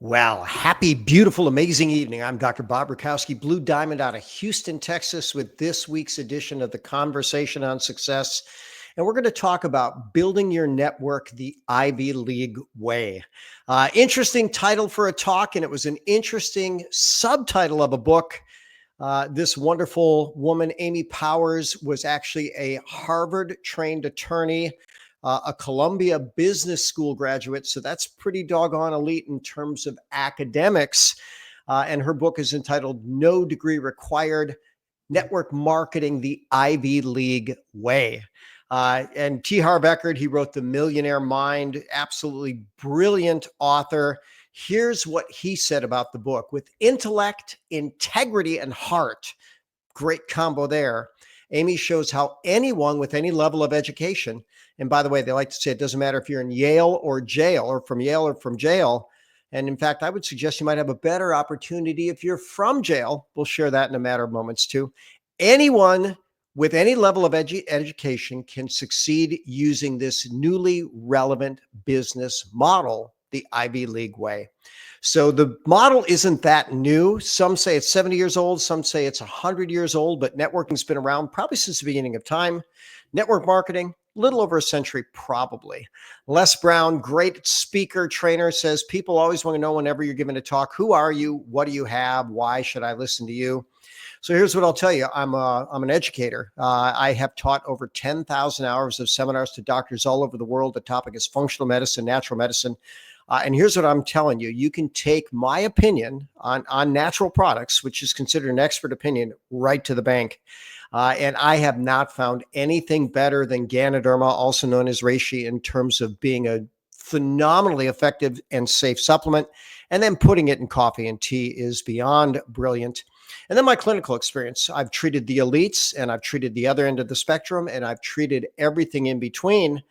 Well, happy, beautiful, amazing evening. I'm Dr. Bob Rakowski, Blue Diamond out of Houston, Texas, with this week's edition of the Conversation on Success. And we're going to talk about building your network the Ivy League way. Interesting title for a talk, and it was an interesting subtitle of a book. This wonderful woman, Amy Powers, was actually a Harvard trained attorney, a Columbia Business School graduate. So that's pretty doggone elite in terms of academics. And her book is entitled No Degree Required: Network Marketing the Ivy League Way. And T. Harv Eker, he wrote The Millionaire Mind, absolutely brilliant author. Here's what he said about the book: with intellect, integrity, and heart, great combo there, Amy shows how anyone with any level of education, and by the way, they like to say it doesn't matter if you're in Yale or jail, or from Yale or from jail. And in fact, I would suggest you might have a better opportunity if you're from jail. We'll share that in a matter of moments too. Anyone with any level of education can succeed using this newly relevant business model, the Ivy League way. So the model isn't that new. Some say it's 70 years old. Some say it's 100 years old, but networking's been around probably since the beginning of time. Network marketing, a little over a century, probably. Les Brown, great speaker, trainer, says people always want to know whenever you're giving a talk, who are you? What do you have? Why should I listen to you? So here's what I'll tell you. I'm an educator. I have taught over 10,000 hours of seminars to doctors all over the world. The topic is functional medicine, natural medicine. And here's what I'm telling you. You can take my opinion on natural products, which is considered an expert opinion, right to the bank. And I have not found anything better than Ganoderma, also known as reishi, in terms of being a phenomenally effective and safe supplement. And then putting it in coffee and tea is beyond brilliant. And then my clinical experience. I've treated the elites, and I've treated the other end of the spectrum, and I've treated everything in between.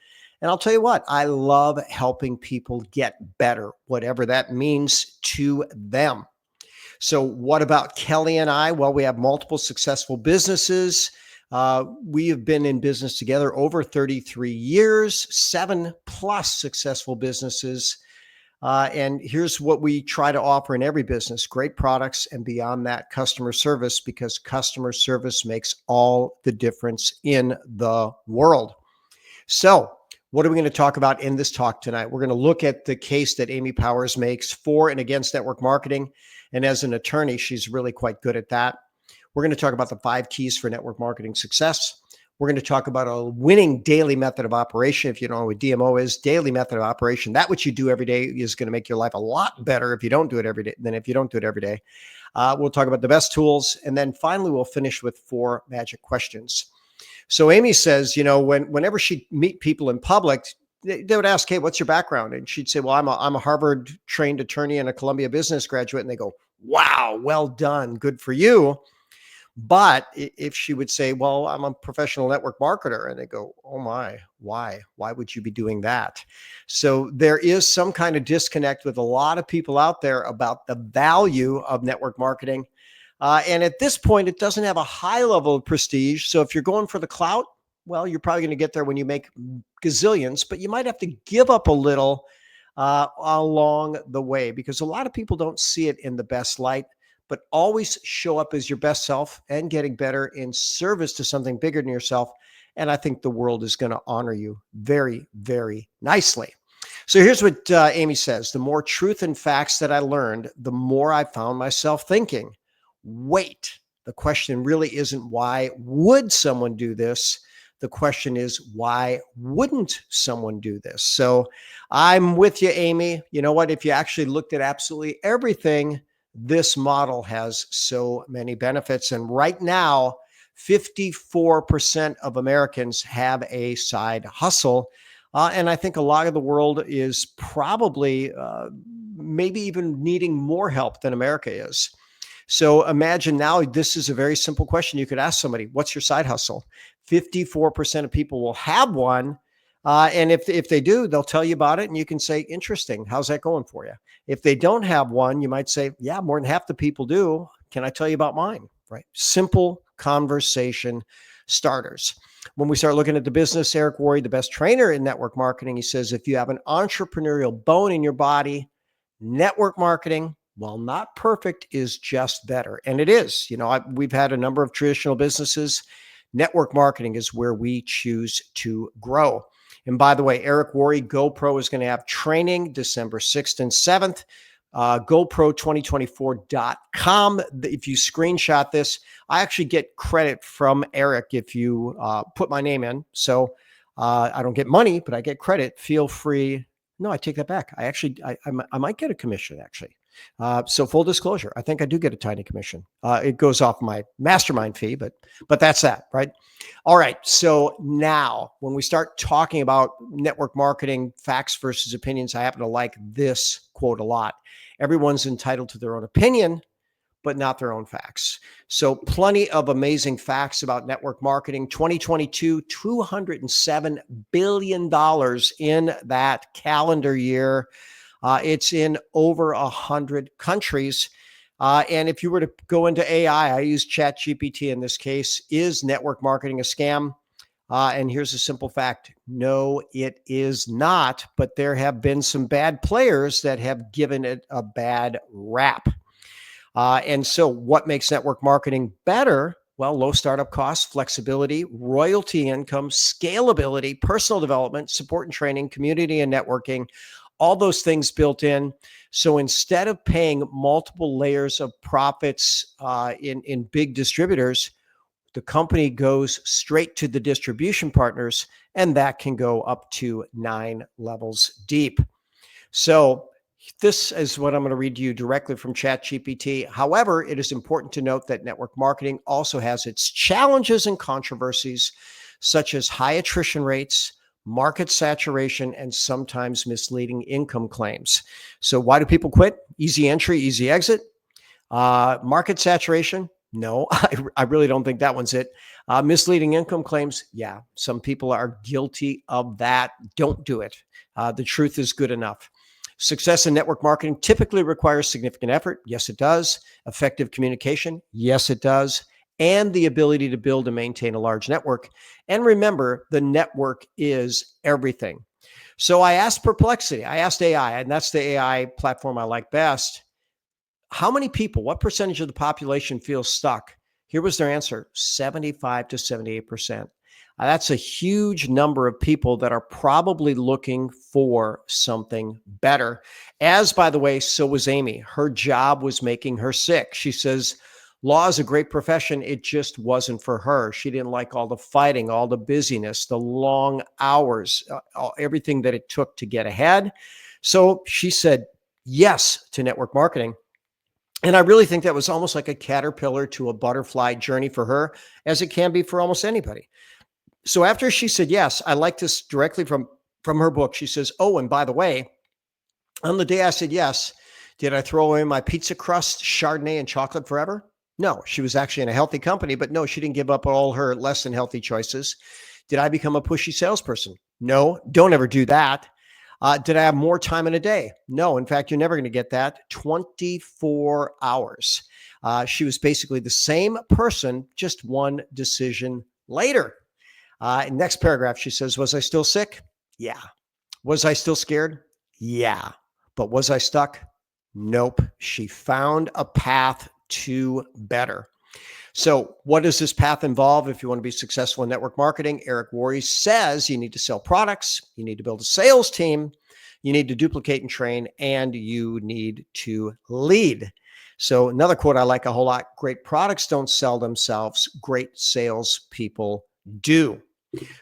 And I'll tell you what, I love helping people get better, whatever that means to them. So what about Kelly and I? Well, we have multiple successful businesses. We have been in business together over 33 years, 7+ successful businesses. And here's what we try to offer in every business: great products, and beyond that, customer service, because customer service makes all the difference in the world. So what are we going to talk about in this talk tonight? We're going to look at the case that Amy Powers makes for and against network marketing. And as an attorney, she's really quite good at that. We're going to talk about the 5 keys for network marketing success. We're going to talk about a winning daily method of operation. If you don't know what DMO is, daily method of operation, that which you do every day is going to make your life a lot better if you don't do it every day than if you don't do it every day. We'll talk about the best tools. And then finally, we'll finish with 4 magic questions. So Amy says, whenever she'd meet people in public, they would ask, hey, what's your background? And she'd say, well, I'm a Harvard trained attorney and a Columbia business graduate. And they go, wow, well done. Good for you. But if she would say, well, I'm a professional network marketer, and they go, oh my, why would you be doing that? So there is some kind of disconnect with a lot of people out there about the value of network marketing. And at this point, it doesn't have a high level of prestige. So if you're going for the clout, well, you're probably going to get there when you make gazillions, but you might have to give up a little along the way, because a lot of people don't see it in the best light. But always show up as your best self and getting better in service to something bigger than yourself. And I think the world is going to honor you very, very nicely. So here's what Amy says: the more truth and facts that I learned, the more I found myself thinking, wait, the question really isn't why would someone do this? The question is, why wouldn't someone do this? So I'm with you, Amy. You know what? If you actually looked at absolutely everything, this model has so many benefits. And right now, 54% of Americans have a side hustle. And I think a lot of the world is probably maybe even needing more help than America is. So imagine now, this is a very simple question you could ask somebody: what's your side hustle? 54% of people will have one. And if they do, they'll tell you about it, and you can say, interesting, how's that going for you? If they don't have one, you might say, yeah, more than half the people do. Can I tell you about mine? Right? Simple conversation starters. When we start looking at the business, Eric Worre, the best trainer in network marketing, he says, if you have an entrepreneurial bone in your body, network marketing, while not perfect, is just better. And it is. We've had a number of traditional businesses. Network marketing is where we choose to grow. And by the way, Eric Worre, GoPro, is going to have training December 6th and 7th. GoPro2024.com. If you screenshot this, I actually get credit from Eric if you put my name in. So I don't get money, but I get credit. Feel free. No, I take that back. I might get a commission, actually. So full disclosure, I think I do get a tiny commission. It goes off my mastermind fee, but that's that, right? All right. So now when we start talking about network marketing, facts versus opinions, I happen to like this quote a lot. Everyone's entitled to their own opinion, but not their own facts. So plenty of amazing facts about network marketing. 2022, $207 billion in that calendar year. It's in over 100 countries. And if you were to go into AI, I use ChatGPT in this case. Is network marketing a scam? And here's a simple fact. No, it is not. But there have been some bad players that have given it a bad rap. And so what makes network marketing better? Well, low startup costs, flexibility, royalty income, scalability, personal development, support and training, community and networking, all those things built in. So instead of paying multiple layers of profits in big distributors, the company goes straight to the distribution partners, and that can go up to 9 levels deep. So this is what I'm going to read to you directly from ChatGPT. However, it is important to note that network marketing also has its challenges and controversies, such as high attrition rates, market saturation, and sometimes misleading income claims. So why do people quit? Easy entry, easy exit. Market saturation? No, I really don't think that one's it. Misleading income claims? Yeah, some people are guilty of that. Don't do it. The truth is good enough. Success in network marketing typically requires significant effort. Yes, it does. Effective communication. Yes, it does. And the ability to build and maintain a large network. And remember, the network is everything. So I asked Perplexity, I asked AI, and that's the AI platform I like best. How many people, what percentage of the population feels stuck? Here was their answer, 75 to 78%. That's a huge number of people that are probably looking for something better. As, by the way, so was Amy. Her job was making her sick. She says, law is a great profession. It just wasn't for her. She didn't like all the fighting, all the busyness, the long hours, everything that it took to get ahead. So she said yes to network marketing. And I really think that was almost like a caterpillar to a butterfly journey for her, as it can be for almost anybody. So after she said yes, I like this directly from her book. She says, oh, and by the way, on the day I said yes, did I throw away my pizza crust, Chardonnay, and chocolate forever? No, she was actually in a healthy company, but no, she didn't give up all her less than healthy choices. Did I become a pushy salesperson? No, don't ever do that. Did I have more time in a day? No, in fact, you're never going to get that. 24 hours. She was basically the same person, just one decision later. Next paragraph, she says, was I still sick? Yeah. Was I still scared? Yeah. But was I stuck? Nope. She found a path to better. So what does this path involve if you want to be successful in network marketing? Eric Worre says you need to sell products, you need to build a sales team, you need to duplicate and train, and you need to lead. So another quote I like a whole lot, great products don't sell themselves, great salespeople do.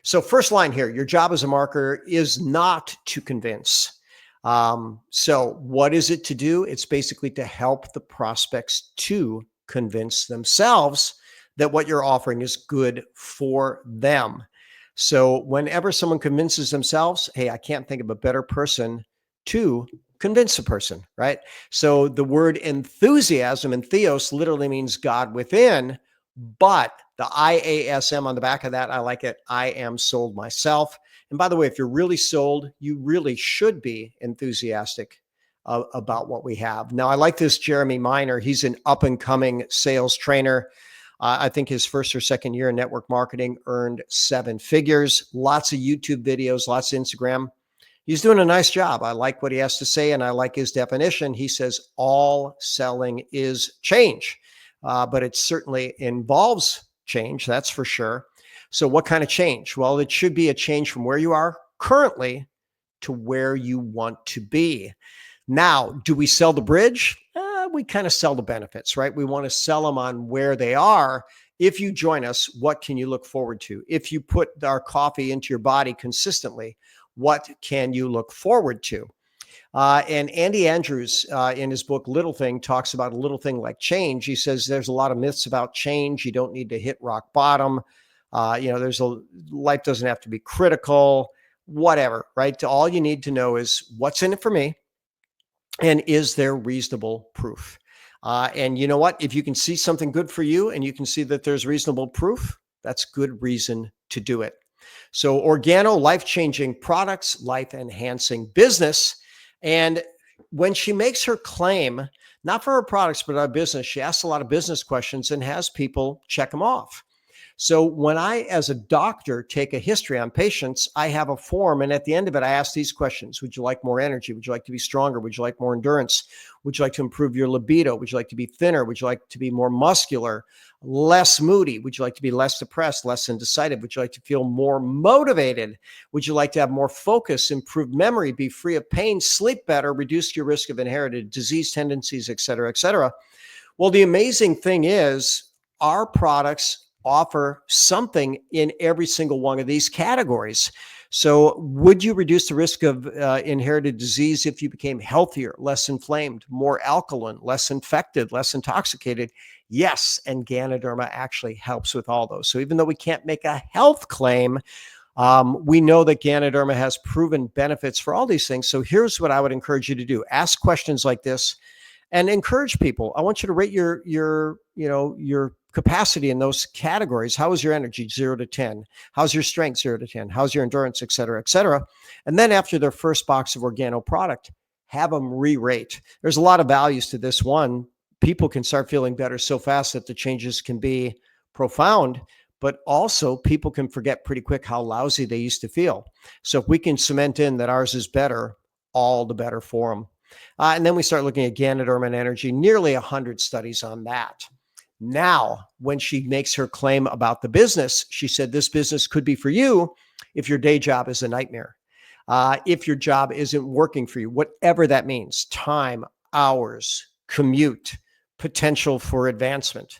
So first line here, your job as a marketer is not to convince. So what is it to do? It's basically to help the prospects to convince themselves that what you're offering is good for them. So whenever someone convinces themselves, hey, I can't think of a better person to convince a person, right? So the word enthusiasm and theos literally means God within, but the IASM on the back of that, I like it. I am sold myself. And by the way, if you're really sold, you really should be enthusiastic about what we have. Now, I like this Jeremy Miner. He's an up and coming sales trainer. I think his first or second year in network marketing earned 7 figures, lots of YouTube videos, lots of Instagram. He's doing a nice job. I like what he has to say, and I like his definition. He says all selling is change, but it certainly involves change, that's for sure. So, what kind of change? Well, it should be a change from where you are currently to where you want to be. Now, do we sell the bridge? We kind of sell the benefits, right? We want to sell them on where they are. If you join us, what can you look forward to? If you put our coffee into your body consistently, what can you look forward to? And Andy Andrews, in his book Little Thing, talks about a little thing like change. He says there's a lot of myths about change. You don't need to hit rock bottom. Life doesn't have to be critical, whatever, right? All you need to know is what's in it for me, and is there reasonable proof? And you know what? If you can see something good for you and you can see that there's reasonable proof, that's good reason to do it. So Organo, life-changing products, life-enhancing business. And when she makes her claim, not for her products, but our business, she asks a lot of business questions and has people check them off. So when I, as a doctor, take a history on patients, I have a form. And at the end of it, I ask these questions. Would you like more energy? Would you like to be stronger? Would you like more endurance? Would you like to improve your libido? Would you like to be thinner? Would you like to be more muscular, less moody? Would you like to be less depressed, less indecisive? Would you like to feel more motivated? Would you like to have more focus, improved memory, be free of pain, sleep better, reduce your risk of inherited disease tendencies, et cetera, et cetera? Well, the amazing thing is our products offer something in every single one of these categories. So would you reduce the risk of inherited disease if you became healthier, less inflamed, more alkaline, less infected, less intoxicated? Yes, and Ganoderma actually helps with all those. So even though we can't make a health claim, we know that Ganoderma has proven benefits for all these things. So here's what I would encourage you to do. Ask questions like this and encourage people. I want you to rate your capacity in those categories. How is your energy? 0 to 10. How's your strength? 0 to 10. How's your endurance, et cetera, et cetera. And then after their first box of Organo product, have them re-rate. There's a lot of values to this one. People can start feeling better so fast that the changes can be profound, but also people can forget pretty quick how lousy they used to feel. So if we can cement in that ours is better, all the better for them. And then we start looking at Ganoderma and energy, nearly 100 studies on that. Now, when she makes her claim about the business, she said this business could be for you if your day job is a nightmare, if your job isn't working for you, whatever that means, time, hours, commute, potential for advancement.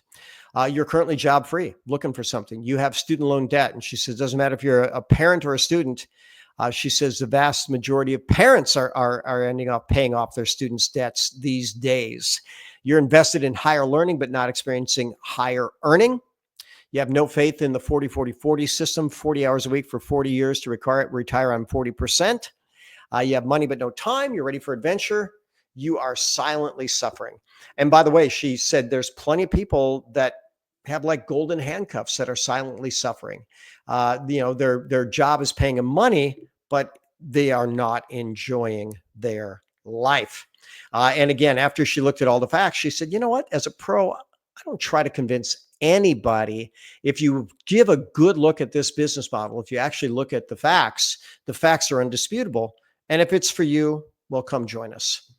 You're currently job free, looking for something. You have student loan debt. And she says, it doesn't matter if you're a parent or a student. She says the vast majority of parents are ending up paying off their students' debts these days. You're invested in higher learning, but not experiencing higher earning. You have no faith in the 40-40-40 system, 40 hours a week for 40 years to retire on 40%. You have money, but no time. You're ready for adventure. You are silently suffering. And by the way, she said there's plenty of people that have like golden handcuffs that are silently suffering. Their job is paying them money, but they are not enjoying their life. And again, after she looked at all the facts, she said, you know what, as a pro, I don't try to convince anybody. If you give a good look at this business model, if you actually look at the facts are undisputable. And if it's for you, well, come join us.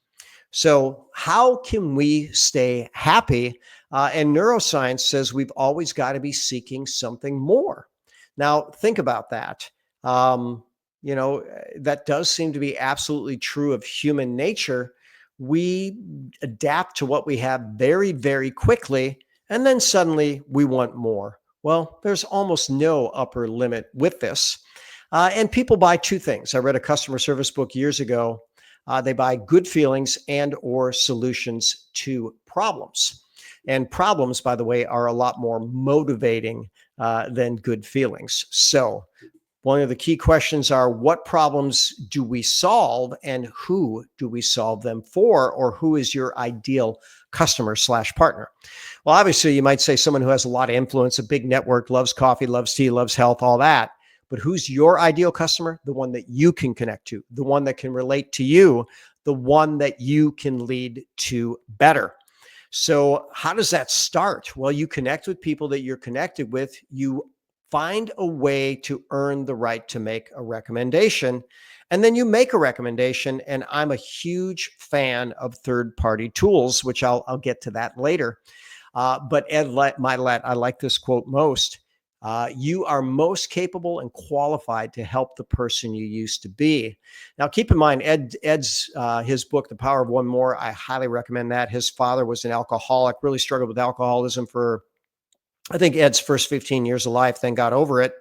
So how can we stay happy? And neuroscience says we've always got to be seeking something more. Now, think about that. That does seem to be absolutely true of human nature. We adapt to what we have very, very quickly, and then suddenly we want more. Well, there's almost no upper limit with this. And people buy two things. I read a customer service book years ago. They buy good feelings and or solutions to problems. And problems, by the way, are a lot more motivating than good feelings. So one of the key questions are, what problems do we solve and who do we solve them for, or who is your ideal customer/partner? Well, obviously you might say someone who has a lot of influence, a big network, loves coffee, loves tea, loves health, all that. But who's your ideal customer? The one that you can connect to, the one that can relate to you, the one that you can lead to better. So how does that start? Well, you connect with people that you're connected with. You find a way to earn the right to make a recommendation. And then you make a recommendation. And I'm a huge fan of third-party tools, which I'll get to that later. But Ed Milet, I like this quote most. You are most capable and qualified to help the person you used to be. Now, keep in mind, Ed's his book, The Power of One More. I highly recommend that. His father was an alcoholic, really struggled with alcoholism for, I think, Ed's first 15 years of life, then got over it.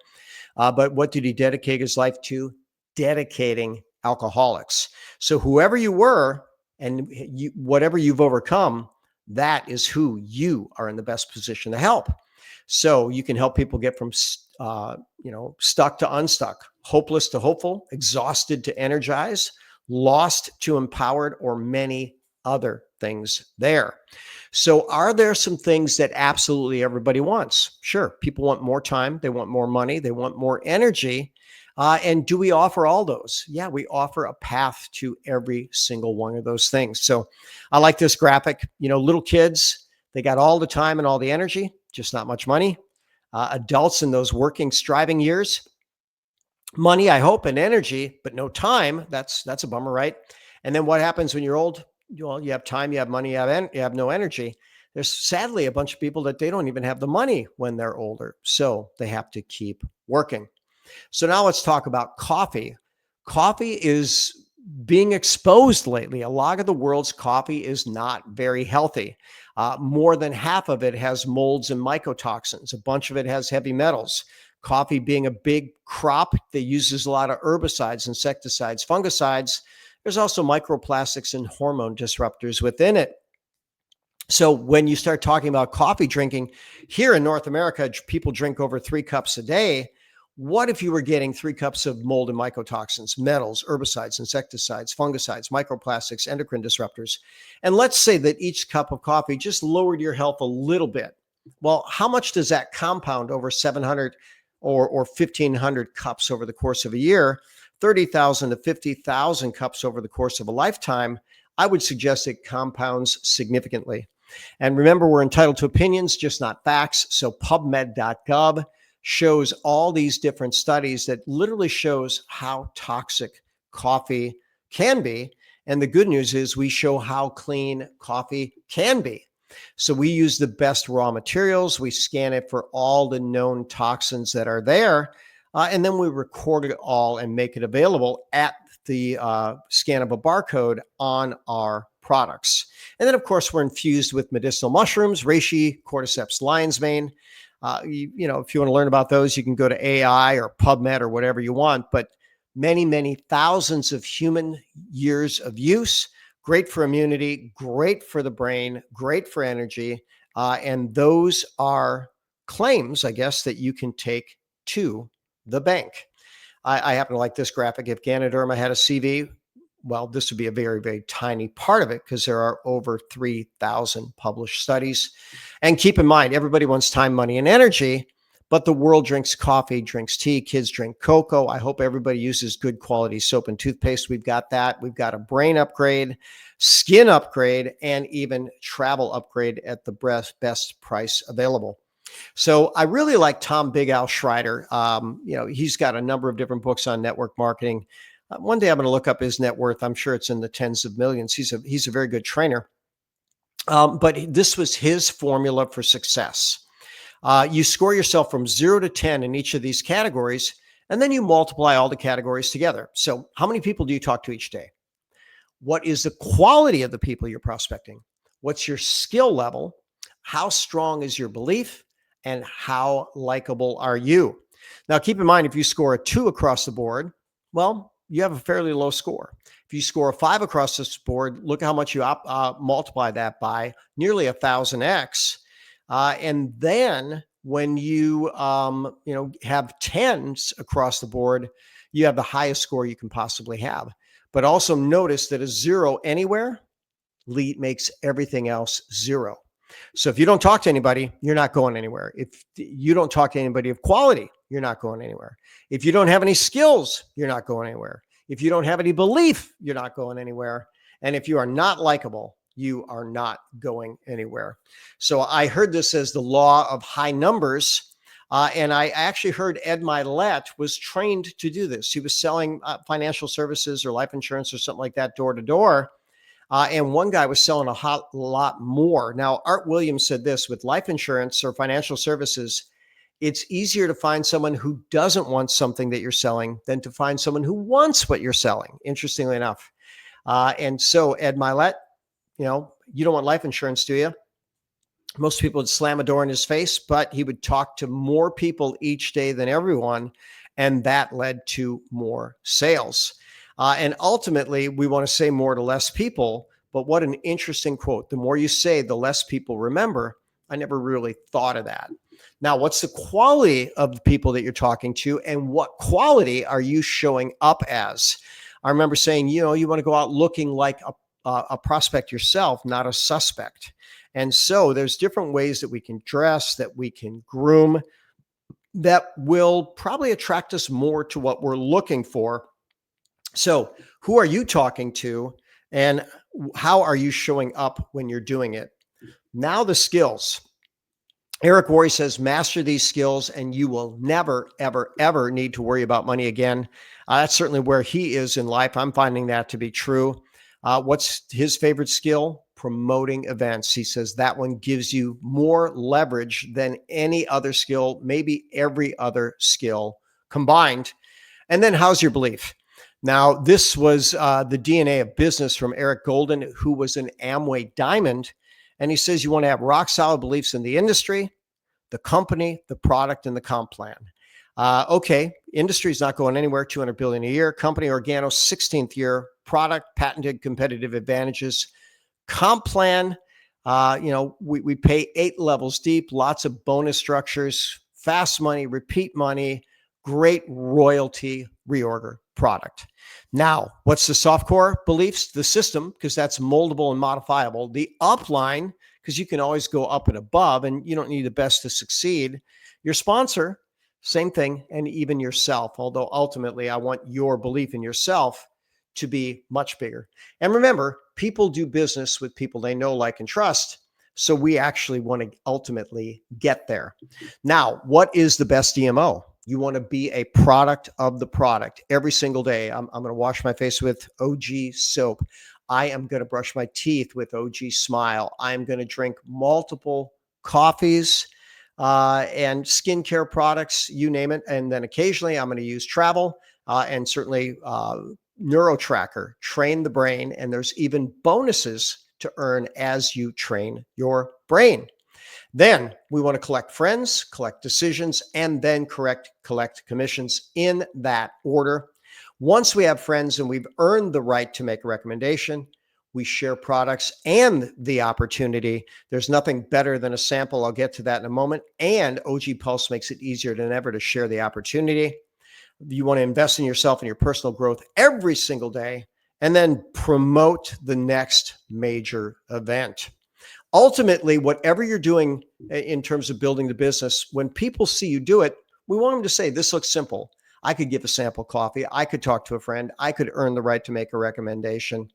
But what did he dedicate his life to? Dedicating alcoholics. So whoever you were and whatever you've overcome, that is who you are in the best position to help. So you can help people get from stuck to unstuck, hopeless to hopeful, exhausted to energized, lost to empowered, or many other things there. So are there some things that absolutely everybody wants? Sure. People want more time. They want more money. They want more energy. And do we offer all those? Yeah, we offer a path to every single one of those things. So I like this graphic. Little kids, they got all the time and all the energy, just not much money. Adults in those working, striving years, money, I hope, and energy, but no time. That's a bummer, right? And then what happens when you're old? Well, you have time, you have money, you have no energy. There's sadly a bunch of people that they don't even have the money when they're older. So they have to keep working. So now let's talk about coffee. Coffee is being exposed lately. A lot of the world's coffee is not very healthy. More than half of it has molds and mycotoxins. A bunch of it has heavy metals. Coffee being a big crop that uses a lot of herbicides, insecticides, fungicides. There's also microplastics and hormone disruptors within it. So when you start talking about coffee drinking, here in North America, people drink over 3 cups a day. What if you were getting 3 cups of mold and mycotoxins, metals, herbicides, insecticides, fungicides, microplastics, endocrine disruptors? And let's say that each cup of coffee just lowered your health a little bit. Well, how much does that compound over 700 or 1,500 cups over the course of a year? 30,000 to 50,000 cups over the course of a lifetime. I would suggest it compounds significantly. And remember, we're entitled to opinions, just not facts. So PubMed.gov shows all these different studies that literally shows how toxic coffee can be. And the good news is we show how clean coffee can be. So we use the best raw materials. We scan it for all the known toxins that are there. And then we record it all and make it available at the scan of a barcode on our products. And then, of course, we're infused with medicinal mushrooms, reishi, cordyceps lion's mane. If you want to learn about those, you can go to AI or PubMed or whatever you want. But many, many thousands of human years of use. Great for immunity, great for the brain, great for energy. And those are claims, I guess, that you can take to the bank. I happen to like this graphic. If Ganoderma had a CV, well, this would be a very, very tiny part of it because there are over 3,000 published studies. And keep in mind, everybody wants time, money, and energy, but the world drinks coffee, drinks tea, kids drink cocoa. I hope everybody uses good quality soap and toothpaste. We've got that. We've got a brain upgrade, skin upgrade, and even travel upgrade at the best price available. So I really like Tom Big Al Schreider. He's got a number of different books on network marketing. One day I'm going to look up his net worth. I'm sure it's in the tens of millions. He's a very good trainer. But this was his formula for success. You score yourself from 0 to 10 in each of these categories, and then you multiply all the categories together. So how many people do you talk to each day? What is the quality of the people you're prospecting? What's your skill level? How strong is your belief? And how likable are you? Now, keep in mind, if you score a 2 across the board, well, you have a fairly low score. If you score a 5 across this board, look how much you multiply that by, nearly 1,000x. And then when you have 10s across the board, you have the highest score you can possibly have. But also notice that a 0 anywhere makes everything else 0. So if you don't talk to anybody, you're not going anywhere. If you don't talk to anybody of quality, you're not going anywhere. If you don't have any skills, you're not going anywhere. If you don't have any belief, you're not going anywhere. And if you are not likable, you are not going anywhere. So I heard this as the law of high numbers. And I actually heard Ed Milet was trained to do this. He was selling financial services or life insurance or something like that door to door. And one guy was selling a lot more. Now, Art Williams said this: with life insurance or financial services, it's easier to find someone who doesn't want something that you're selling than to find someone who wants what you're selling, interestingly enough. And so, Ed Milet, you don't want life insurance, do you? Most people would slam a door in his face, but he would talk to more people each day than everyone. And that led to more sales. And ultimately, we want to say more to less people. But what an interesting quote. The more you say, the less people remember. I never really thought of that. Now, what's the quality of the people that you're talking to, and what quality are you showing up as? I remember saying, you want to go out looking like a prospect yourself, not a suspect. And so there's different ways that we can dress, that we can groom, that will probably attract us more to what we're looking for. So who are you talking to, and how are you showing up when you're doing it? Now the skills. Eric Worre says, master these skills and you will never, ever, ever need to worry about money again. That's certainly where he is in life. I'm finding that to be true. What's his favorite skill? Promoting events. He says that one gives you more leverage than any other skill, maybe every other skill combined. And then how's your belief? Now, this was the DNA of business from Eric Golden, who was an Amway Diamond. And he says you want to have rock solid beliefs in the industry, the company, the product, and the comp plan. Okay, industry is not going anywhere, $200 billion a year. Company, Organo, 16th year. Product, patented competitive advantages. Comp plan, we pay 8 levels deep, lots of bonus structures, fast money, repeat money, great royalty, reorder product. Now, what's the soft core beliefs? The system, because that's moldable and modifiable. The upline, because you can always go up and above, and you don't need the best to succeed. Your sponsor, same thing, and even yourself, although ultimately I want your belief in yourself to be much bigger. And remember, people do business with people they know, like, and trust. So we actually want to ultimately get there. Now, what is the best DMO? You want to be a product of the product every single day. I'm going to wash my face with OG soap. I am going to brush my teeth with OG Smile. I'm going to drink multiple coffees and skincare products, you name it. And then occasionally I'm going to use travel and certainly NeuroTracker, train the brain. And there's even bonuses to earn as you train your brain. Then we want to collect friends, collect decisions, and then collect commissions in that order. Once we have friends and we've earned the right to make a recommendation, we share products and the opportunity. There's nothing better than a sample. I'll get to that in a moment. And OG Pulse makes it easier than ever to share the opportunity. You want to invest in yourself and your personal growth every single day, and then promote the next major event. Ultimately, whatever you're doing in terms of building the business, when people see you do it, we want them to say, this looks simple. I could give a sample coffee. I could talk to a friend. I could earn the right to make a recommendation.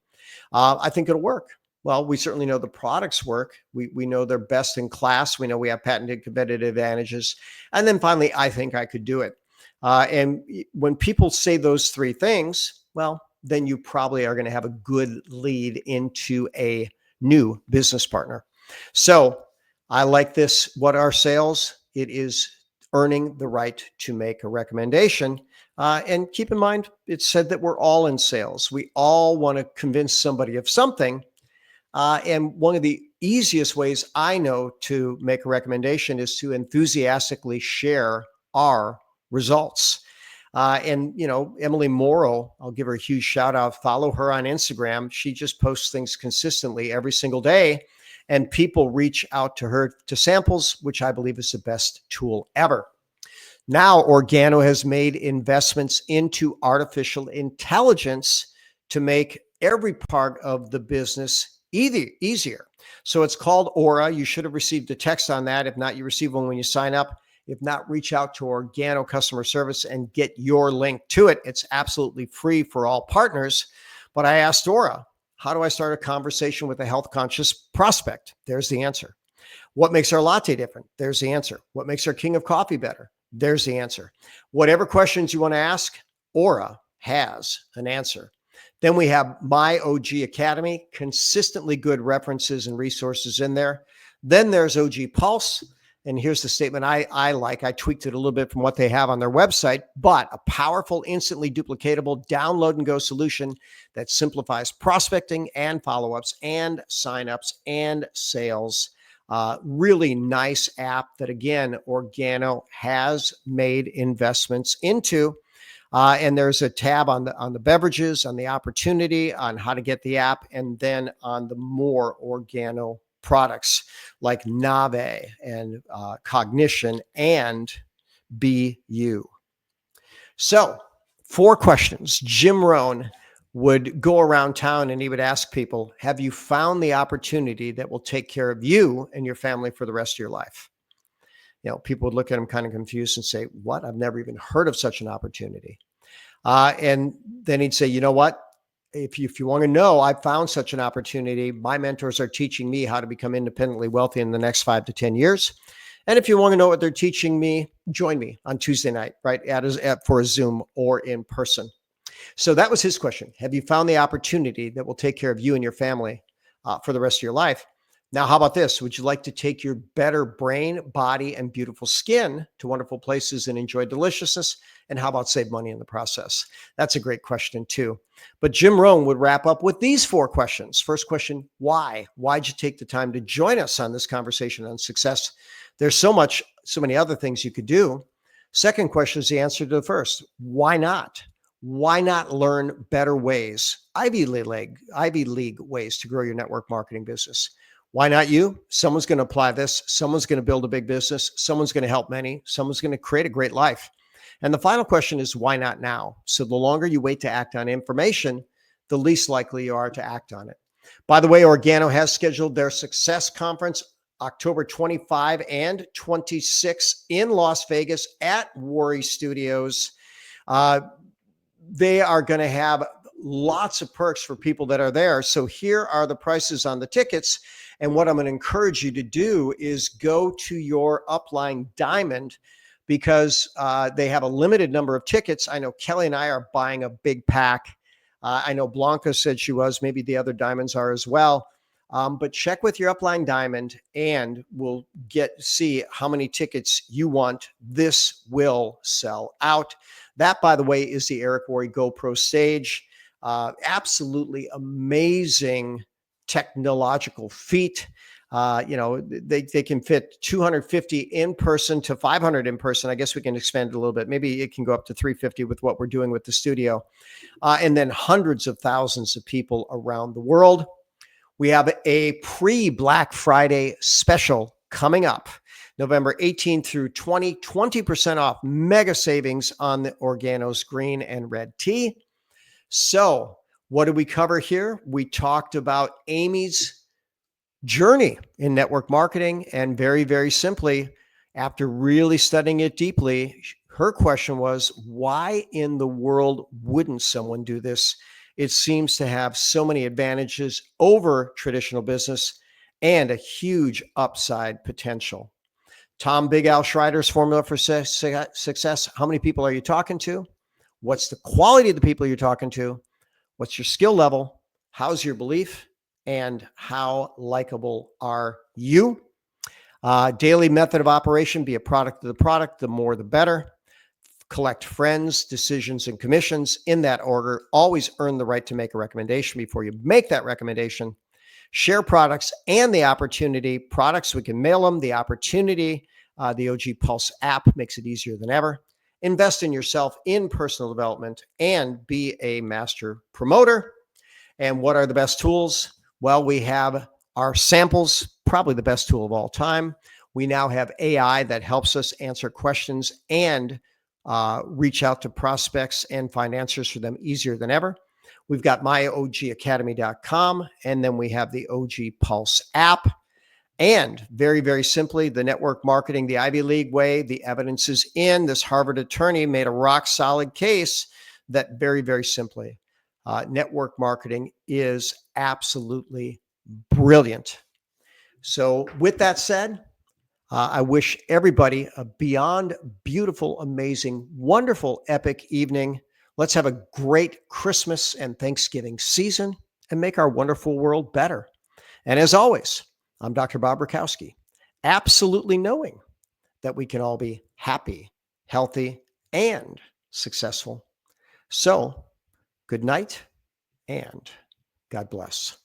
I think it'll work. Well, we certainly know the products work. We know they're best in class. We know we have patented competitive advantages. And then finally, I think I could do it. And when people say those three things, well, then you probably are going to have a good lead into a new business partner. So I like this. What are sales? It is earning the right to make a recommendation. And keep in mind, it's said that we're all in sales. We all want to convince somebody of something. And one of the easiest ways I know to make a recommendation is to enthusiastically share our results. Emily Morrow, I'll give her a huge shout out. Follow her on Instagram. She just posts things consistently every single day, and people reach out to her to samples, which I believe is the best tool ever. Now, Organo has made investments into artificial intelligence to make every part of the business easier. So it's called Aura. You should have received a text on that. If not, you receive one when you sign up. If not, reach out to Organo customer service and get your link to it. It's absolutely free for all partners. But I asked Aura, how do I start a conversation with a health conscious prospect? There's the answer. What makes our latte different? There's the answer. What makes our king of coffee better? There's the answer. Whatever questions you want to ask, Aura has an answer. Then we have My OG Academy, consistently good references and resources in there. Then there's OG Pulse. And here's the statement I like. I tweaked it a little bit from what they have on their website, but a powerful, instantly duplicatable download and go solution that simplifies prospecting and follow-ups and signups and sales. Really nice app that, again, Organo has made investments into. And there's a tab on the beverages, on the opportunity, on how to get the app, and then on the more Organo products like Nave and Cognition and BU. So 4 questions. Jim Rohn would go around town and he would ask people, have you found the opportunity that will take care of you and your family for the rest of your life? You know, people would look at him kind of confused and say, what? I've never even heard of such an opportunity. And then he'd say, you know what? If you want to know, I found such an opportunity. My mentors are teaching me how to become independently wealthy in the next 5 to 10 years. And if you want to know what they're teaching me, join me on Tuesday night, right? For a Zoom or in person. So that was his question. Have you found the opportunity that will take care of you and your family for the rest of your life? Now, how about this? Would you like to take your better brain, body, and beautiful skin to wonderful places and enjoy deliciousness? And how about save money in the process? That's a great question too. But Jim Rohn would wrap up with these 4 questions. First question, why? Why'd you take the time to join us on this conversation on success? There's so many other things you could do. Second question is the answer to the first. Why not? Why not learn better ways, Ivy League ways to grow your network marketing business? Why not you? Someone's going to apply this. Someone's going to build a big business. Someone's going to help many. Someone's going to create a great life. And the final question is, why not now? So the longer you wait to act on information, the least likely you are to act on it. By the way, Organo has scheduled their Success Conference October 25 and 26 in Las Vegas at Worry Studios. They are going to have lots of perks for people that are there. So here are the prices on the tickets. And what I'm going to encourage you to do is go to your Upline Diamond, because they have a limited number of tickets. I know Kelly and I are buying a big pack. I know Blanca said she was. Maybe the other diamonds are as well. But check with your Upline Diamond and we'll see how many tickets you want. This will sell out. That, by the way, is the Eric Worre GoPro stage. Absolutely amazing technological feat. They can fit 250 in person to 500 in person. I guess we can expand it a little bit. Maybe it can go up to 350 with what we're doing with the studio. And then hundreds of thousands of people around the world. We have a pre-Black Friday special coming up November 18 through 20% off, mega savings on the Organo's green and red tea. So what did we cover here? We talked about Amy's journey in network marketing, and very, very simply, after really studying it deeply, her question was, why in the world wouldn't someone do this? It seems to have so many advantages over traditional business and a huge upside potential. Tom Big Al Schreider's formula for success. How many people are you talking to? What's the quality of the people you're talking to? What's your skill level? How's your belief? And how likable are you? Daily method of operation, be a product of the product. The more, the better. Collect friends, decisions, and commissions in that order. Always earn the right to make a recommendation before you make that recommendation. Share products and the opportunity. Products, we can mail them. The opportunity, the OG Pulse app makes it easier than ever. Invest in yourself in personal development and be a master promoter. And what are the best tools? Well, we have our samples, probably the best tool of all time. We now have AI that helps us answer questions and reach out to prospects and find answers for them easier than ever. We've got myogacademy.com, and then we have the OG Pulse app. And very, very simply, the network marketing, the Ivy League way, the evidence is in. This Harvard attorney made a rock solid case that very, very simply, network marketing is absolutely brilliant. So with that said, I wish everybody a beyond beautiful, amazing, wonderful, epic evening. Let's have a great Christmas and Thanksgiving season and make our wonderful world better. And as always, I'm Dr. Bob Rakowski, absolutely knowing that we can all be happy, healthy, and successful. So, good night and God bless.